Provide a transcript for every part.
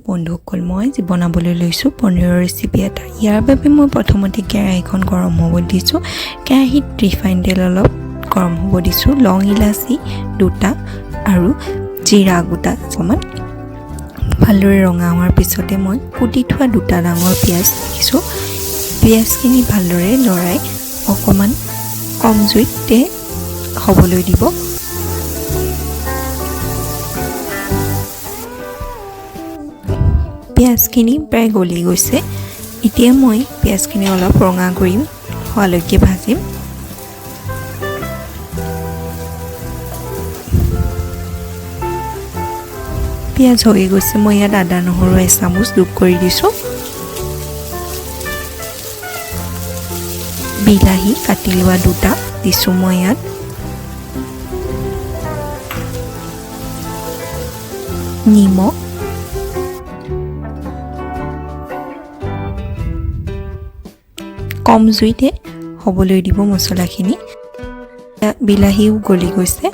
বন্ধুসকল মই আজি বনাবলৈ লৈছোঁ পনীৰৰ ৰেচিপি এটা। ইয়াৰ বাবে মই প্ৰথমতে কেৰাহীখন গৰম হ'ব দিছোঁ। কেৰাহীত ৰিফাইন তেল অলপ গৰম হ'ব দিছোঁ। লং ইলাচি 2টা আৰু জিৰা গোটা অকণমান ভালদৰে ৰঙা হোৱাৰ পিছতে মই কুটি থোৱা 2টা ডাঙৰ পিঁয়াজ দিছোঁ। পিঁয়াজখিনি ভালদৰে লৰাই অকণমান কম জুইতে হ'বলৈ দিব। পিঁয়াজখিনি প্ৰায় গলি গৈছে। এতিয়া মই পিঁয়াজখিনি অলপ ৰঙা কৰিম, হোৱালৈকে ভাজিম। পিঁয়াজ হৈ গৈছে। মই ইয়াত আদা নহৰু 1 চামুচ যোগ কৰি দিছোঁ। বিলাহী কাটি লোৱা 2টা দিছোঁ মই ইয়াত। নিমখ, কম জুইতে হ'বলৈ দিব মছলাখিনি। বিলাহীও গলি গৈছে।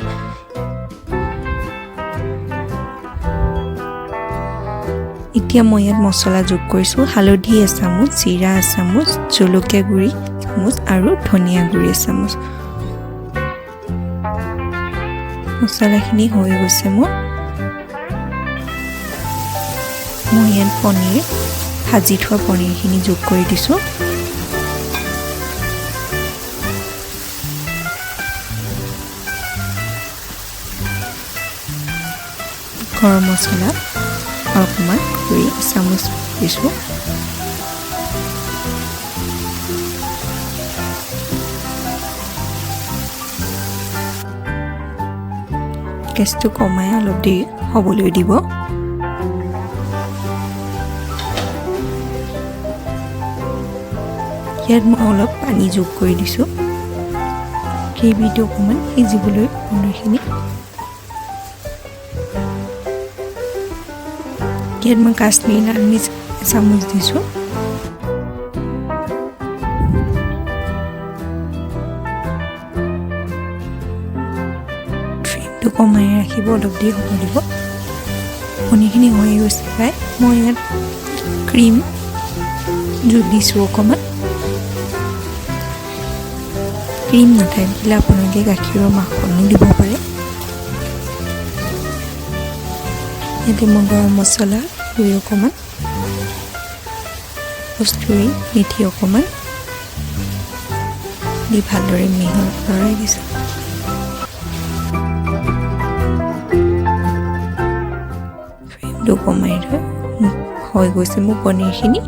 এতিয়া মই ইয়াত মছলা যোগ কৰিছোঁ। হালধি 1 চামুচ, জিৰা 1 চামুচ, জলকীয়া গুড়ি 1 চামুচ আৰু ধনিয়া গুড়ি 1 চামুচ। মছলাখিনি হৈ গৈছে মোৰ। মই ইয়াত ভাজি থোৱা পনীৰখিনি যোগ কৰি দিছোঁ। গৰম মছলা অকণমান 2 চামুচ দিছোঁ। গেছটো কমাই অলপ দেৰি হ'বলৈ দিব। ইয়াত মই অলপ পানী যোগ কৰি দিছোঁ গ্ৰেভিটো অকণমান সিজিবলৈ পনীৰখিনি। ইয়াত মই কাশ্মীৰী লাল মিৰ্চ 1 চামুচ দিছোঁ। ফ্লেমটো কমাই ৰাখিব, অলপ দেৰি হ'ব দিব। পনীৰখিনি হৈ গৈছে প্ৰায়। মই ইয়াত ক্ৰীম যোগ দিছোঁ অকণমান। ক্ৰীম নাথাকিলে আপোনালোকে গাখীৰৰ মাখনো দিব পাৰে। ইয়াতে মই গৰম মছলা অকণমান, কষ্টুৰি মেথি অকণমান দি ভালদৰে লৰাই দিছোঁ। ফ্লেমটো কমাই হৈ গৈছে মোৰ পনীৰখিনি।